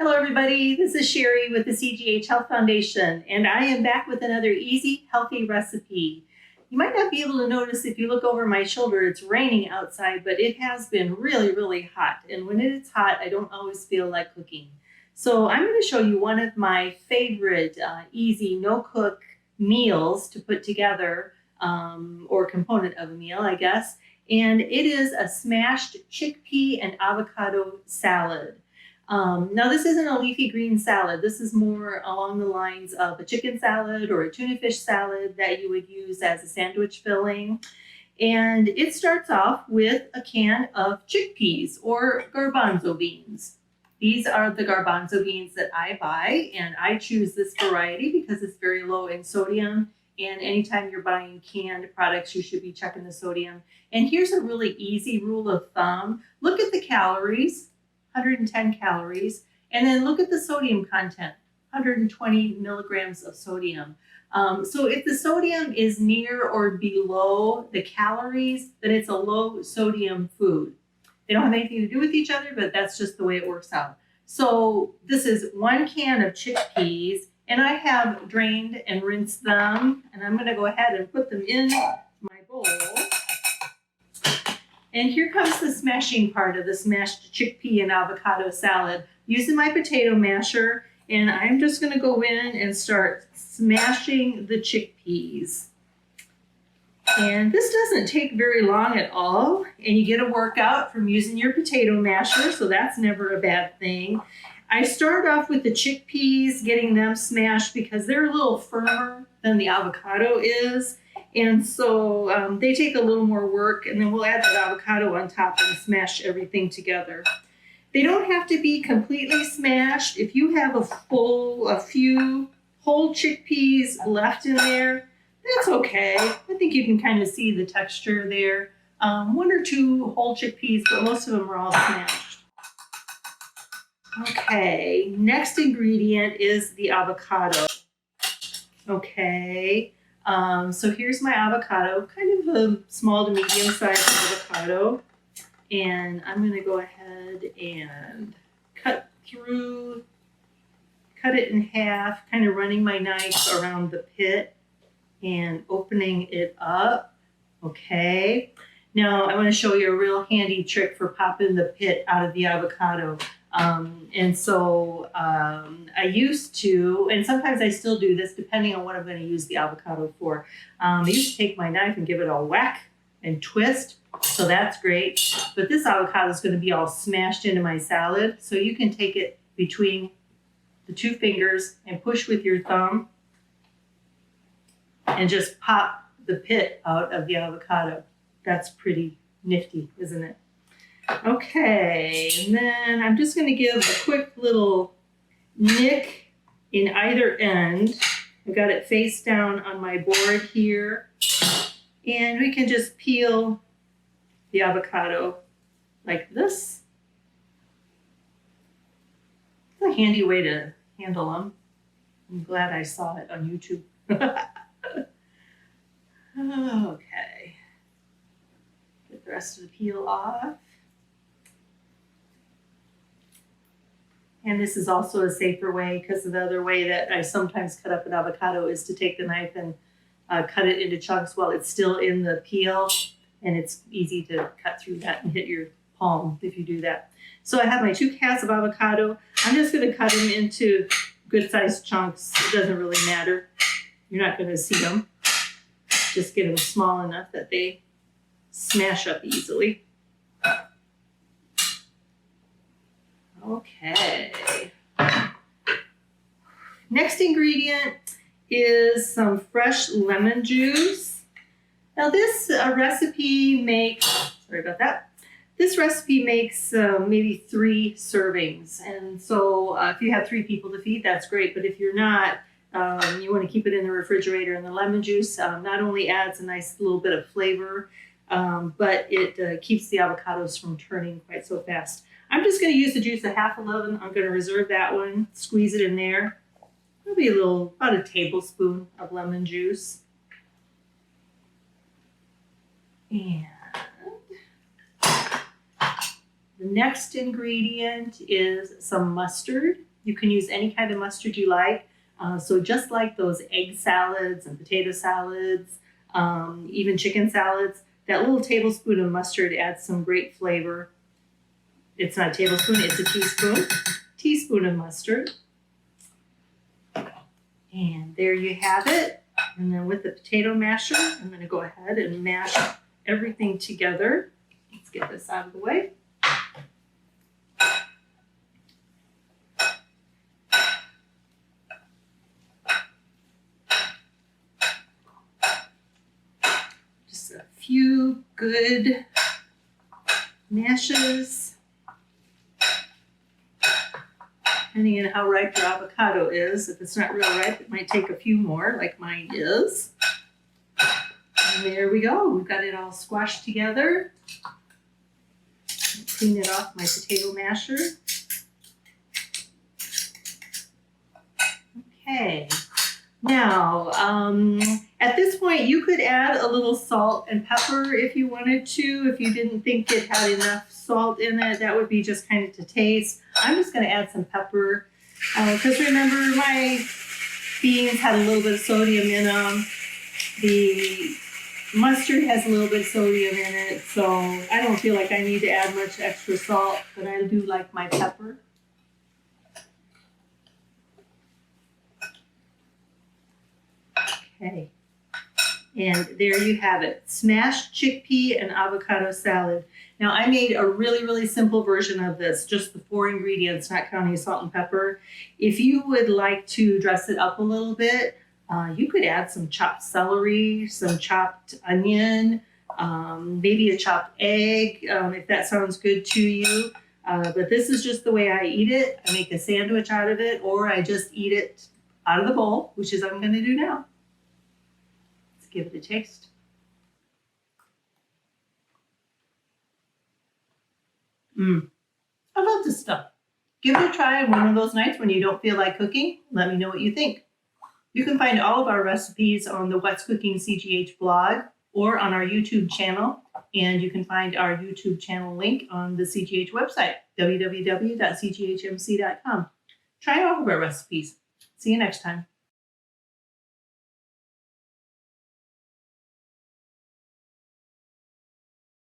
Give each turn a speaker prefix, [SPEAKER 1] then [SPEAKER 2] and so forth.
[SPEAKER 1] Hello everybody, this is Sherry with the CGH Health Foundation, and I am back with another easy, healthy recipe. You might not be able to notice if you look over my shoulder, it's raining outside, but it has been really hot. And when it's hot, I don't always feel like cooking. So I'm going to show you one of my favorite easy, no-cook meals to put together, or component of a meal, I guess. And it is a smashed chickpea and avocado salad. Now this isn't a leafy green salad. This is more along the lines of a chicken salad or a tuna fish salad that you would use as a sandwich filling. And it starts off with a can of chickpeas or garbanzo beans. These are the garbanzo beans that I buy, and I choose this variety because it's very low in sodium. And anytime you're buying canned products, you should be checking the sodium. And here's a really easy rule of thumb. Look at the calories. 110 calories, and then look at the sodium content, 120 milligrams of sodium. So if the sodium is near or below the calories, then it's a low sodium food. They don't have anything to do with each other, but that's just the way it works out. So this is 1 can of chickpeas, and I have drained and rinsed them, and I'm going to go ahead and put them in my bowl. And here comes the smashing part of the smashed chickpea and avocado salad. Using my potato masher, and I'm just going to go in and start smashing the chickpeas. And this doesn't take very long at all, and you get a workout from using your potato masher, so that's never a bad thing. I start off with the chickpeas, getting them smashed because they're a little firmer than the avocado is. And so they take a little more work, and then we'll add that avocado on top and smash everything together. They don't have to be completely smashed. If you have a few whole chickpeas left in there, that's okay. I think you can kind of see the texture there. 1 or 2 whole chickpeas, but most of them are all smashed. Okay, next ingredient is the avocado. Okay. So here's my avocado, kind of a small to medium sized avocado. And I'm going to go ahead and cut it in half, kind of running my knife around the pit and opening it up. Okay. Now I want to show you a real handy trick for popping the pit out of the avocado. I used to, and sometimes I still do this depending on what I'm going to use the avocado for. I used to take my knife and give it a whack and twist, so that's great. But this avocado is going to be all smashed into my salad, so you can take it between the 2 fingers and push with your thumb and just pop the pit out of the avocado. That's pretty nifty, isn't it? Okay, and then I'm just going to give a quick little nick in either end. I've got it face down on my board here. And we can just peel the avocado like this. It's a handy way to handle them. I'm glad I saw it on YouTube. Okay. Get the rest of the peel off. And this is also a safer way because the other way that I sometimes cut up an avocado is to take the knife and cut it into chunks while it's still in the peel. And it's easy to cut through that and hit your palm if you do that. So I have my 2 cans of avocado. I'm just going to cut them into good-sized chunks. It doesn't really matter. You're not going to see them. Just get them small enough that they smash up easily. Okay. Next ingredient is some fresh lemon juice. Now this recipe makes, sorry about that. This recipe makes maybe 3 servings. And so if you have 3 people to feed, that's great. But if you're not, you want to keep it in the refrigerator. And the lemon juice not only adds a nice little bit of flavor, but it keeps the avocados from turning quite so fast. I'm just going to use the juice of half a lemon. I'm going to reserve that one, squeeze it in there. Maybe about a tablespoon of lemon juice. And the next ingredient is some mustard. You can use any kind of mustard you like. So just like those egg salads and potato salads, even chicken salads, that little tablespoon of mustard adds some great flavor. It's not a tablespoon, it's a teaspoon. Teaspoon of mustard. And there you have it. And then with the potato masher, I'm going to go ahead and mash everything together. Let's get this out of the way. Just a few good mashes. Depending on how ripe your avocado is. If it's not real ripe, it might take a few more, like mine is. And there we go. We've got it all squashed together. Clean it off my potato masher. Okay. Now, at this point, you could add a little salt and pepper if you wanted to. If you didn't think it had enough salt in it, that would be just kind of to taste. I'm just going to add some pepper because remember, my beans had a little bit of sodium in them. The mustard has a little bit of sodium in it, so I don't feel like I need to add much extra salt, but I do like my pepper. Okay, and there you have it, smashed chickpea and avocado salad. Now I made a really, really simple version of this, just the 4 ingredients, not counting salt and pepper. If you would like to dress it up a little bit, you could add some chopped celery, some chopped onion, maybe a chopped egg, if that sounds good to you. But this is just the way I eat it. I make a sandwich out of it, or I just eat it out of the bowl, which is what I'm going to do now. Give it a taste. I love this stuff. Give it a try on one of those nights when you don't feel like cooking. Let me know what you think. You can find all of our recipes on the What's Cooking CGH blog or on our YouTube channel. And you can find our YouTube channel link on the CGH website, www.cghmc.com. Try all of our recipes. See you next time.